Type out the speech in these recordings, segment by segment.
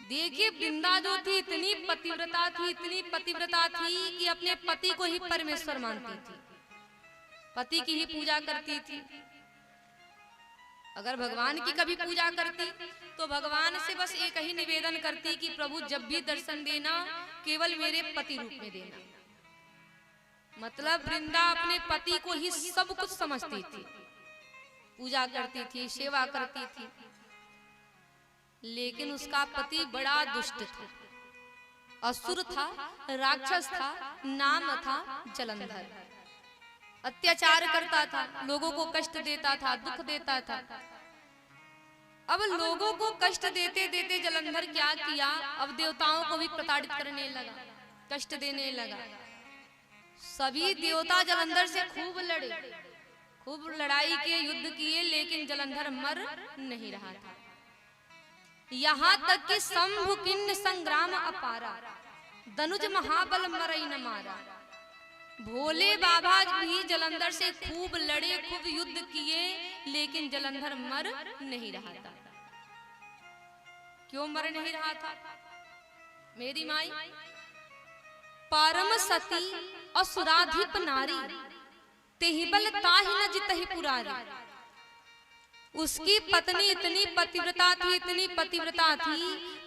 देखिए वृंदा जो थी इतनी पतिव्रता थी, इतनी पतिव्रता थी कि अपने पति को ही परमेश्वर मानती थी, पति की ही पूजा करती थी। अगर भगवान की कभी पूजा करती तो भगवान से बस एक ही निवेदन करती कि प्रभु जब भी दर्शन देना केवल मेरे पति रूप में देना। मतलब वृंदा अपने पति को ही सब कुछ समझती थी, पूजा करती थी, सेवा करती थी। लेकिन उसका पति बड़ा दुष्ट था, असुर था, राक्षस था, नाम था जलंधर। अत्याचार करता था, लोगों को कष्ट देता था, दुख देता था। अब लोगों को कष्ट देते देते जलंधर क्या किया, अब देवताओं को भी प्रताड़ित करने लगा, कष्ट देने लगा। सभी देवता जलंधर से खूब लड़े, खूब लड़ाई किए, युद्ध किए, लेकिन जलंधर मर नहीं रहा था। यहाँ तक कि शंभु किन्न संग्राम अपारा, धनुज महाबल मरई न मारा। भोले बाबा भी जलंधर से खूब लड़े, खूब युद्ध किए, लेकिन जलंधर मर नहीं रहा था। क्यों मर नहीं रहा था? मेरी माई परम सती असुराधिप नारी, तेहिबल ताहि न जितहि पुरारी। उसकी पत्नी इतनी पतिव्रता थी, इतनी पतिव्रता थी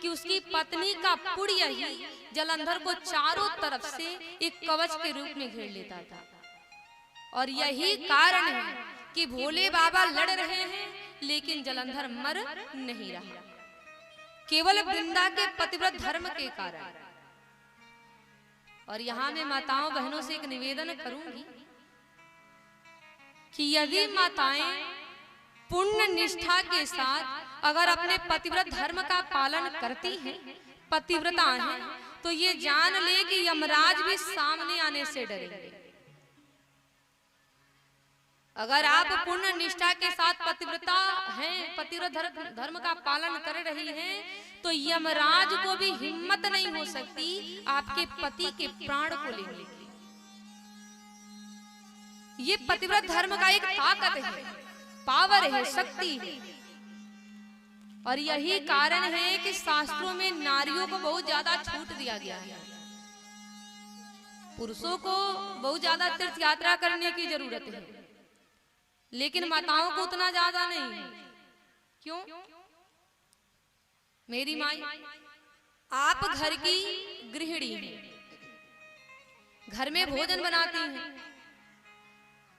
कि उसकी पत्नी का पुण्य ही जलंधर को चारों तरफ से एक कवच के रूप में घेर लेता था। और यही कारण है कि भोले बाबा लड़ रहे हैं लेकिन जलंधर मर नहीं रहा, केवल वृंदा के पतिव्रत धर्म के कारण। और यहाँ मैं माताओं बहनों से एक निवेदन करूंगी कि यदि माताएं पुण्य निष्ठा के साथ अगर अपने पतिव्रत धर्म का पालन करती हैं, पतिव्रता हैं, तो ये जान ले कि यमराज भी सामने आने से डरेंगे। अगर आप पुण्य निष्ठा के साथ पतिव्रता हैं, पतिव्रत धर्म का पालन कर रही हैं, तो यमराज को भी हिम्मत नहीं हो सकती आपके पति के प्राण को लेने की। ये पतिव्रत धर्म का एक ताकत है, पावर है, शक्ति है। और यही कारण है कि शास्त्रों में नारियों को बहुत ज्यादा छूट दिया गया है। पुरुषों को बहुत ज्यादा तीर्थ यात्रा करने की जरूरत है, लेकिन माताओं को उतना ज्यादा नहीं। क्यों? मेरी माई, आप घर की गृहिणी हैं, घर में भोजन बनाती हैं।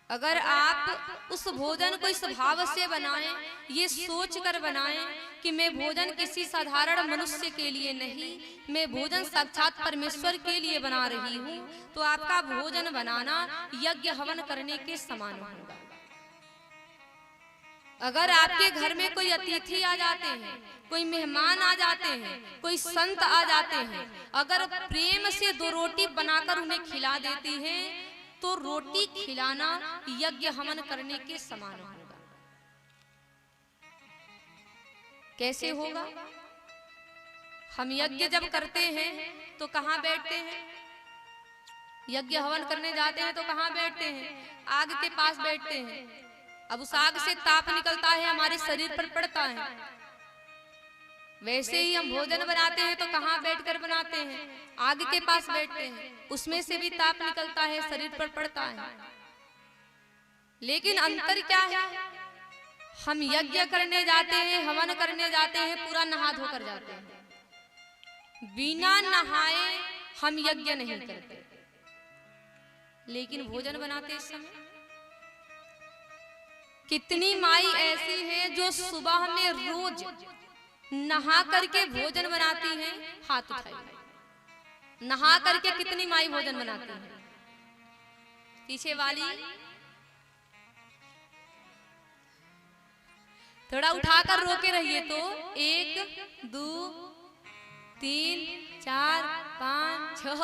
अगर आप उस भोजन को इस भाव से बनाएं, ये सोच कर बनाएं कि मैं भोजन किसी साधारण मनुष्य के लिए नहीं, मैं भोजन साक्षात परमेश्वर के लिए बना रही हूँ, तो आपका भोजन बनाना यज्ञ हवन करने के समान होगा। अगर आपके घर में कोई अतिथि आ जाते हैं, कोई मेहमान आ जाते हैं, कोई संत आ जाते हैं, अगर प्रेम से 2 रोटी बनाकर उन्हें खिला देती हैं, तो रोटी खिलाना यज्ञ हवन करने के समान होगा। कैसे होगा? हम यज्ञ जब करते हैं तो कहाँ बैठते हैं? यज्ञ हवन करने जाते हैं तो कहाँ बैठते हैं? आग के पास बैठते हैं। अब उस आग से ताप निकलता है, हमारे शरीर पर पड़ता है। वैसे ही हम भोजन बनाते हैं तो कहाँ बैठकर बनाते हैं? आग के पास बैठते हैं, उसमें से भी ताप निकलता है, शरीर पर पड़ता है। लेकिन अंतर क्या है? हम यज्ञ करने जाते हैं, हवन करने जाते हैं, पूरा नहा धोकर जाते हैं। बिना नहाए हम यज्ञ नहीं करते, लेकिन भोजन बनाते समय कितनी माई ऐसी हैं जो सुबह में रोज नहा करके भोजन बनाती हैं? हाथ उठाइए। नहा करके कितनी माई भोजन बनाती हैं? पीछे वाली थोड़ा उठाकर रोके रहिए तो 1 2 3 4 5 6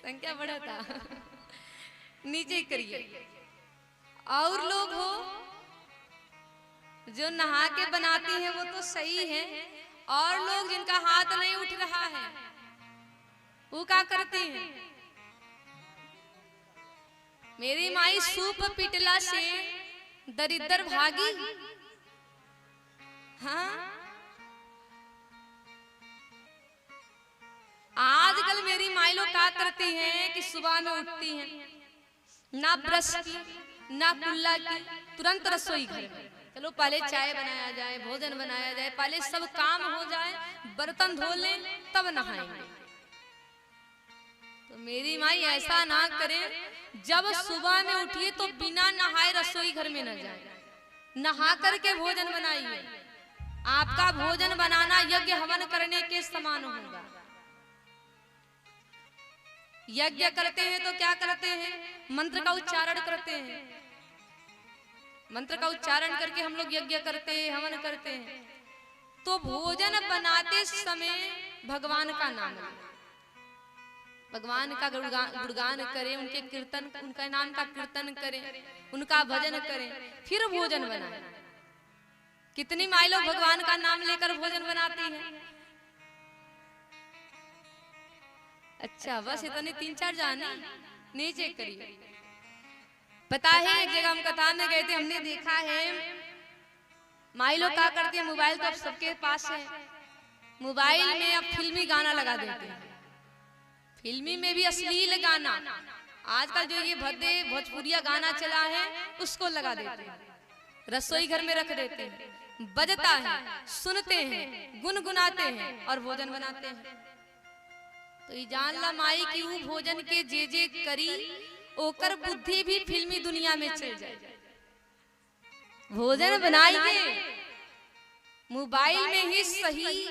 संख्या बढ़ता। नीचे करिए। और लोग हो जो नहा के बनाती हैं वो तो सही है, और लोग जिनका हाथ नहीं उठ रहा है वो क्या करती हैं? मेरी माई सूप पिटला से दरिद्र भागी। हाँ, करती हैं कि सुबह में उठती हैं, ना ब्रश की ना कुल्ला की, तुरंत रसोई घर में। चलो पहले चाय बनाया जाए, भोजन बनाया जाए, पहले सब काम हो जाए, बर्तन धो लें तब नहाएंगे। तो मेरी माई ऐसा ना करें, जब सुबह में उठिए तो बिना नहाए रसोई घर में न जाए, नहा करके भोजन बनाइए। आपका भोजन बनाना यज्ञ हवन करने के समान होगा। यज्ञ करते हैं तो क्या करते हैं? मंत्र का उच्चारण करते हैं। मंत्र का उच्चारण करके हम लोग यज्ञ करते हैं, हवन करते हैं। तो भोजन बनाते समय भगवान का नाम लें, भगवान का गुणगान करें, उनके कीर्तन, उनका नाम का कीर्तन करें, उनका भजन करें, फिर भोजन बनाएं। कितनी माई लोग भगवान का नाम लेकर भोजन बनाती हैं? अच्छा, बस इतने 3-4 जाने नीचे करिए। पता है एक जगह हम कथा में गए थे, हमने देखा है माई लोग क्या करती है, मोबाइल तो अब सबके पास है, मोबाइल में अब फिल्मी गाना लगा देते हैं। फिल्मी में भी अश्लील गाना, आजकल जो ये भद्दे भोजपुरिया गाना चला है उसको लगा देते हैं, रसोई घर में रख देते हैं, बजता है, सुनते हैं, गुनगुनाते हैं और भोजन बनाते हैं। तो ये जान ला माई की वो भोजन के जे जे करी, ओकर बुद्धि भी फिल्मी दुनिया में चल जाए। भोजन बनाइए, मोबाइल में ही सही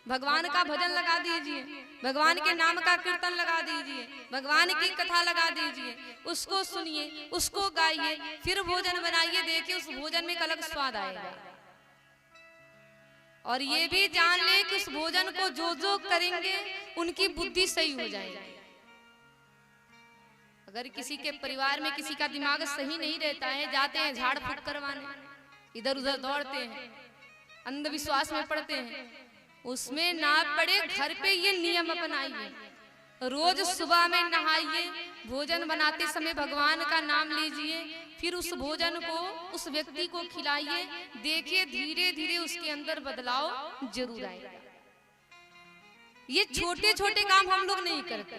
भगवान का भजन लगा दीजिए, भगवान के नाम का कीर्तन लगा दीजिए, भगवान की कथा लगा दीजिए, उसको सुनिए, उसको गाइए, फिर भोजन बनाइए। देखिए उस भोजन में एक अलग स्वाद आएगा। और ये भी जान ले कि उस भोजन को जो जो करेंगे उनकी बुद्धि सही हो जाएगी। अगर किसी के परिवार में किसी का दिमाग सही नहीं रहता है, जाते हैं झाड़ फूक करवाने, इधर उधर दौड़ते हैं, अंधविश्वास में पड़ते हैं, उसमें ना पड़े। घर पे ये नियम अपनाइए, रोज सुबह में नहाइए, भोजन बनाते समय भगवान का नाम लीजिए, फिर उस भोजन को उस व्यक्ति को खिलाइए। देखिए धीरे धीरे उसके अंदर बदलाव जरूर आएगा। ये छोटे छोटे काम हम लोग नहीं करते,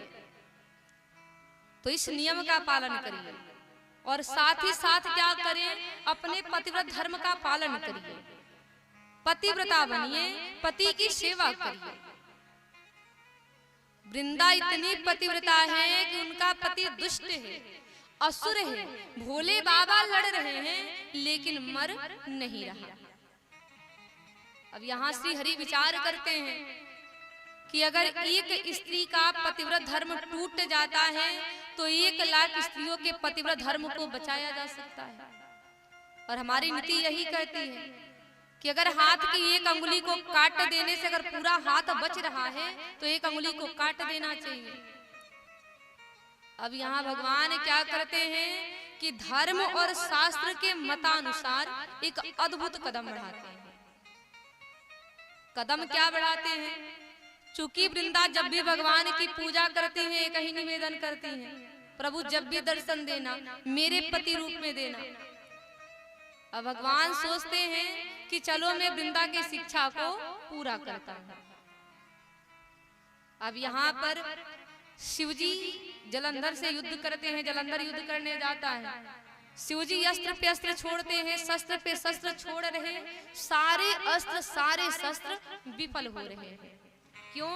तो इस नियम का पालन करिए। और साथ ही साथ क्या करें, अपने पतिव्रत धर्म का पालन करिए, पतिव्रता बनिए, पति की सेवा करिए। वृंदा इतनी पतिव्रता है कि उनका पति दुष्ट है, असुर है, भोले बाबा लड़ रहे हैं लेकिन मर नहीं रहा। अब यहाँ श्री हरि विचार करते हैं कि अगर एक स्त्री का पतिव्रत धर्म टूट जाता है तो 1 लाख स्त्रियों के पतिव्रत धर्म को बचाया जा सकता है। और हमारी नीति यही कहती है कि अगर हाथ की 1 अंगुली को काट देने से अगर पूरा हाथ बच रहा है तो 1 अंगुली को काट देना चाहिए। अब यहाँ भगवान क्या करते हैं कि धर्म और शास्त्र के मतानुसार एक अद्भुत कदम बढ़ाते हैं। कदम क्या बढ़ाते हैं? चूंकि वृंदा जब भी भगवान की पूजा करती है एक ही निवेदन करती हैं, प्रभु जब भी दर्शन देना मेरे पति रूप में देना। अब भगवान सोचते हैं कि चलो मैं वृंदा की शिक्षा को पूरा करता हूं। अब यहाँ पर शिवजी जलंधर से युद्ध करते हैं, जलंधर युद्ध करने जाता है, शिवजी अस्त्र पे अस्त्र छोड़ते हैं, शस्त्र पे शस्त्र छोड़ रहे हैं, सारे अस्त्र सारे शस्त्र विफल हो रहे हैं। क्यों?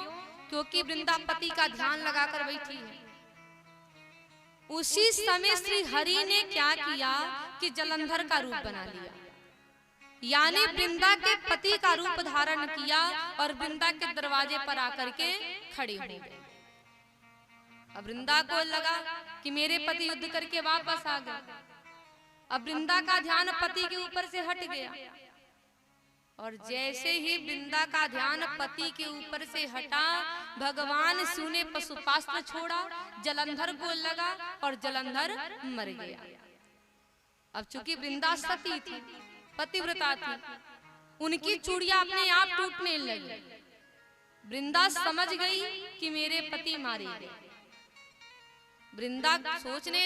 क्योंकि वृंदा पति का ध्यान लगाकर बैठी है। उसी समय श्री हरि ने क्या किया कि जलंधर का रूप बना लिया, यानी वृंदा के पति का रूप धारण किया और वृंदा के दरवाजे पर आकर के खड़े हो गए। अब वृंदा को लगा कि मेरे पति युद्ध करके वापस आ गए। अब वृंदा का ध्यान पति के ऊपर से हट गया और जैसे ही वृंदा का ध्यान पति के ऊपर से हटा, भगवान शिव ने पशुपास्त्र छोड़ा, जलंधर को लगा और जलंधर मर गया। अब चूंकि वृंदा सती थी, पतिव्रता थी, उनकी चूड़ियां अपने आप टूटने लगी। वृंदा समझ गई कि मेरे पति मारे गए। वृंदा सोचने